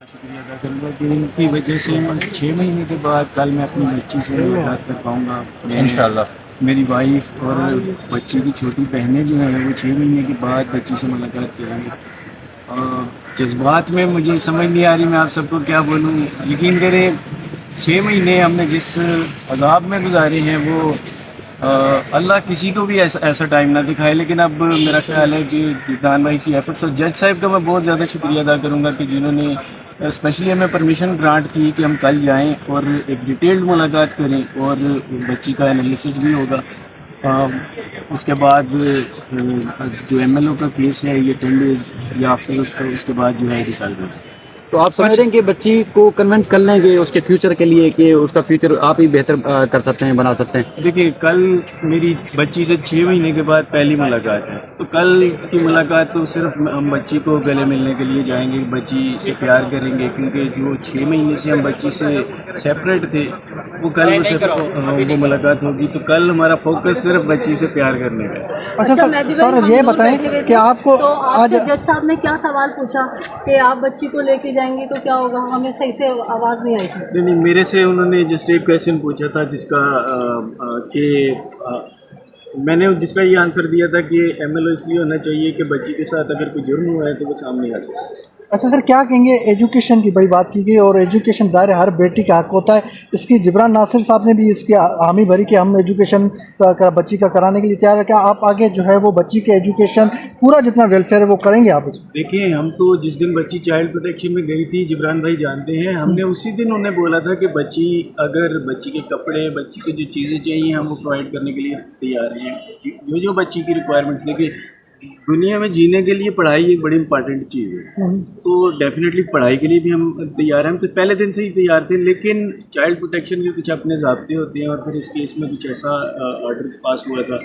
شکریہ ادا کروں گا کہ ان کی وجہ سے 6 مہینے کے بعد کل میں اپنی بچی سے ملاقات کر پاؤں گا انشاءاللہ۔ میری وائف اور بچی کی چھوٹی بہنیں جو ہیں وہ 6 مہینے کے بعد بچی سے ملاقات کریں گے۔ جذبات میں مجھے سمجھ نہیں آ رہی میں آپ سب کو کیا بولوں۔ یقین کریں 6 مہینے ہم نے جس عذاب میں گزارے ہیں وہ اللہ کسی کو بھی ایسا ٹائم نہ دکھائے، لیکن اب میرا خیال ہے کہ جیتان بھائی کی ایفرٹس اور جج صاحب کا میں بہت زیادہ شکریہ ادا کروں گا کہ جنہوں نے اسپیشلی ہمیں پرمیشن گرانٹ کی کہ ہم کل جائیں اور ایک ڈیٹیلڈ ملاقات کریں اور بچی کا انالیسس بھی ہوگا۔ اس کے بعد جو ایم ایل او کا کیس ہے یہ 10 ڈیز یا آفٹر اس کے بعد جو ہے ڈیسائڈ ہوگا۔ تو آپ سمجھ رہے ہیں کہ بچی کو کنونس کر لیں گے اس کے فیوچر کے لیے کہ اس کا فیوچر آپ ہی بہتر کر سکتے ہیں، بنا سکتے ہیں؟ دیکھیے کل میری بچی سے 6 مہینے کے بعد پہلی ملاقات ہے، تو کل کی ملاقات تو صرف ہم بچی کو گلے ملنے کے لیے جائیں گے، بچی سے پیار کریں گے، کیونکہ جو 6 مہینے سے ہم بچی سے سیپریٹ تھے وہ کل وہ ملاقات ہوگی، تو کل ہمارا فوکس صرف بچی سے پیار کرنے کا ہے۔ اچھا سر یہ بتائیں کہ آپ کو تو آپ آج سے جج صاحب نے کیا سوال پوچھا کہ آپ بچی کو لے کے جائیں گے تو کیا ہوگا؟ ہمیں صحیح سے آواز نہیں آئی تھی۔ نہیں میرے سے انہوں نے جسٹ ایک کویشچن پوچھا تھا جس کا کہ میں نے جس کا یہ آنسر دیا تھا کہ ایم ایل او اس لیے ہونا چاہیے کہ بچی کے ساتھ اگر کوئی جرم ہوا ہے تو وہ سامنے آ سکے۔ اچھا سر کیا کہیں گے، ایجوکیشن کی بڑی بات کی گئی اور ایجوکیشن ظاہر ہے ہر بیٹی کا حق ہوتا ہے، اس کی جبران ناصر صاحب نے بھی اس کی حامی بھری کہ ہم ایجوکیشن بچی کا کرانے کے لیے تیار ہے، کیا آپ آگے جو ہے وہ بچی کے ایجوکیشن پورا جتنا ویلفیئر ہے وہ کریں گے آپ؟ دیکھیں ہم تو جس دن بچی چائلڈ پروٹیکشن میں گئی تھی جبران بھائی جانتے ہیں، ہم نے اسی دن انہیں بولا تھا کہ بچی اگر بچی کے کپڑے بچی کو جو چیزیں چاہیے ہم وہ پرووائڈ کرنے کے لیے تیار ہیں، جو بچی کی ریکوائرمنٹس۔ دیکھیں دنیا میں جینے کے لیے پڑھائی ایک بڑی امپارٹنٹ چیز ہے، تو ڈیفینیٹلی پڑھائی کے لیے بھی ہم تیار ہیں، ہم تو پہلے دن سے ہی تیار تھے، لیکن چائلڈ پروٹیکشن کے کچھ اپنے ضابطے ہوتے ہیں اور پھر اس کیس میں کچھ ایسا آرڈر پاس ہوا تھا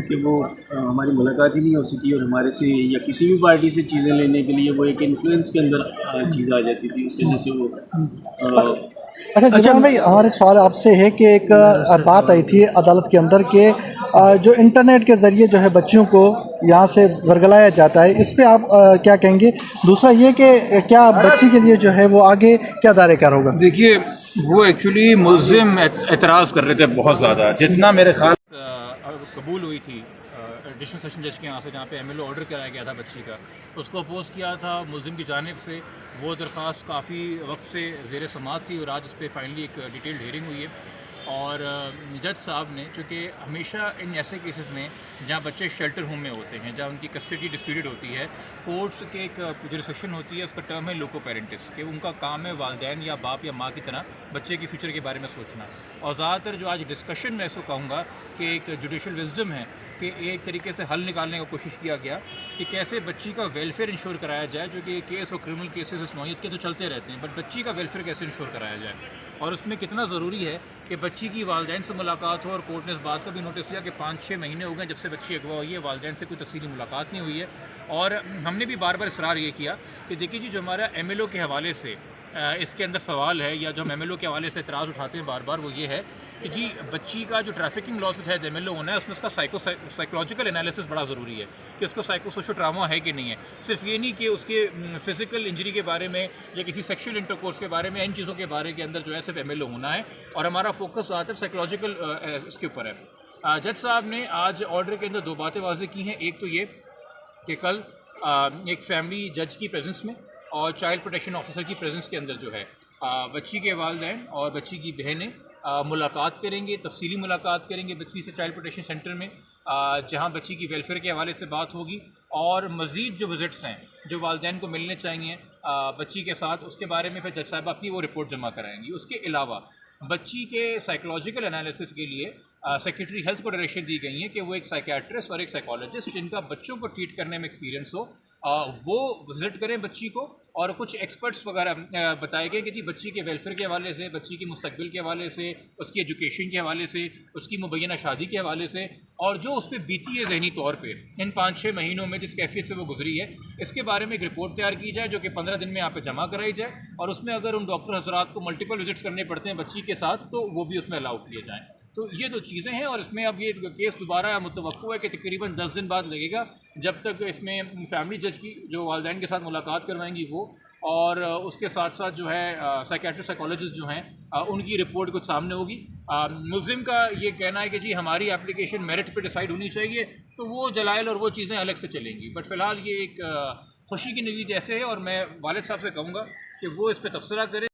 کہ وہ ہماری ملاقات ہی نہیں ہو سکی اور ہمارے سے یا کسی بھی پارٹی سے چیزیں لینے کے لیے وہ ایک انفلوئنس کے اندر چیز آ جاتی تھی، اس وجہ سے وہ اچھا جبران بھائی ہمارے سوال آپ سے ہے کہ ایک بات آئی تھی عدالت کے اندر کہ جو انٹرنیٹ کے ذریعے جو ہے بچیوں کو یہاں سے ورگلایا جاتا ہے، اس پہ آپ کیا کہیں گے؟ دوسرا یہ کہ کیا بچی کے لیے جو ہے وہ آگے کیا دائرہ کار ہوگا؟ دیکھیے وہ ایکچولی ملزم اعتراض کر رہے تھے بہت زیادہ، جتنا میرے خیال قبول ہوئی تھی ایڈیشنل سیشن جج کے یہاں سے جہاں پہ ایم ایل او آرڈر کرایا گیا تھا بچی کا، اس کو اپوز کیا تھا ملزم کی جانب سے، وہ درخواست کافی وقت سے زیر سماعت تھی اور آج اس پہ فائنلی ایک ڈیٹیلڈ ہیئرنگ ہوئی ہے۔ اور جج صاحب نے چونکہ ہمیشہ ان ایسے کیسز میں جہاں بچے شیلٹر ہوم میں ہوتے ہیں، جہاں ان کی کسٹڈی ڈسپیوٹڈ ہوتی ہے، کورٹس کے ایک جو سیکشن ہوتی ہے اس کا ٹرم ہے لوکو پیرنٹس، کہ ان کا کام ہے والدین یا باپ یا ماں کی طرح بچے کی فیوچر کے بارے میں سوچنا۔ اور زیادہ تر جو آج ڈسکشن میں اس کو کہوں گا کہ ایک جوڈیشل وزڈم ہے کہ ایک طریقے سے حل نکالنے کی کوشش کیا گیا کہ کیسے بچی کا ویلفیئر انشور کرایا جائے، جو کہ کیس اور کرمنل کیسز اس نوعیت کے تو چلتے رہتے ہیں، بٹ بچی کا ویلفیئر کیسے انشور کرایا جائے، اور اس میں کتنا ضروری ہے کہ بچی کی والدین سے ملاقات ہو۔ اور کورٹ نے اس بات کا بھی نوٹس لیا کہ 5-6 مہینے ہو گئے جب سے بچی اغوا ہوئی ہے، والدین سے کوئی تفصیلی ملاقات نہیں ہوئی ہے۔ اور ہم نے بھی بار بار اصرار یہ کیا کہ دیکھیے جی جو ہمارا ایم ایل او کے حوالے سے اس کے اندر سوال ہے، یا جو ہم ایم ایل او کے حوالے سے اعتراض اٹھاتے ہیں بار بار، وہ یہ ہے کہ جی بچی کا جو ٹریفکنگ لاس کے تحت ایم ایل او ہونا ہے اس میں اس کا سائیکولوجیکل انالیسس بڑا ضروری ہے کہ اس کو سائیکو سوشل ٹراما ہے کہ نہیں ہے، صرف یہ نہیں کہ اس کے فزیکل انجری کے بارے میں یا کسی سیکشل انٹرکورس کے بارے میں، ان چیزوں کے بارے کے اندر جو ہے صرف ایم ایل او ہونا ہے، اور ہمارا فوکس زیادہ تر سائیکولوجیکل اس کے اوپر ہے۔ جج صاحب نے آج آرڈر کے اندر 2 باتیں واضح کی ہیں، ایک تو یہ کہ کل ایک فیملی جج کی پریزنس میں اور چائلڈ پروٹیکشن آفیسر کی پریزنس کے اندر جو ہے بچی کے والدین اور بچی کی بہنیں ملاقات کریں گے، تفصیلی ملاقات کریں گے بچی سے چائلڈ پروٹیکشن سینٹر میں، جہاں بچی کی ویلفیئر کے حوالے سے بات ہوگی، اور مزید جو وزٹس ہیں جو والدین کو ملنے چاہیے بچی کے ساتھ، اس کے بارے میں پھر جج صاحبہ اپنی وہ رپورٹ جمع کرائیں گی۔ اس کے علاوہ بچی کے سائیکولوجیکل انالیسس کے لیے سیکریٹری ہیلتھ کو ڈائریکشن دی گئی ہیں کہ وہ ایک سائیکیٹرسٹ اور ایک سائیکالوجسٹ جن کا بچوں کو ٹریٹ کرنے میں ایکسپیرینس ہو وہ وزٹ کریں بچی کو، اور کچھ ایکسپرٹس وغیرہ بتائے گئے کہ جی بچی کے ویلفیئر کے حوالے سے، بچی کے مستقبل کے حوالے سے، اس کی ایجوکیشن کے حوالے سے، اس کی مبینہ شادی کے حوالے سے، اور جو اس پہ بیتی ہے ذہنی طور پہ ان 5-6 مہینوں میں جس کیفیت سے وہ گزری ہے، اس کے بارے میں ایک رپورٹ تیار کی جائے جو کہ 15 دن میں یہاں پہ جمع کرائی جائے، اور اس میں اگر ان ڈاکٹر حضرات کو ملٹیپل وزٹس کرنے پڑتے ہیں بچی کے ساتھ تو وہ بھی اس میں الاؤ کیے جائیں۔ تو یہ 2 چیزیں ہیں، اور اس میں اب یہ کیس دوبارہ متوقع ہے کہ تقریباً 10 دن بعد لگے گا جب تک اس میں فیملی جج کی جو والدین کے ساتھ ملاقات کروائیں گی وہ، اور اس کے ساتھ ساتھ جو ہے سائیکیٹرسٹ سائیکالوجسٹ جو ہیں ان کی رپورٹ کچھ سامنے ہوگی. ملزم کا یہ کہنا ہے کہ جی ہماری اپلیکیشن میرٹ پہ ڈیسائیڈ ہونی چاہیے, تو وہ دلائل اور وہ چیزیں الگ سے چلیں گی. بٹ فی الحال یہ ایک خوشی کی نوید ایسے ہے, اور میں والد صاحب سے کہوں گا کہ وہ اس پہ تبصرہ کرے.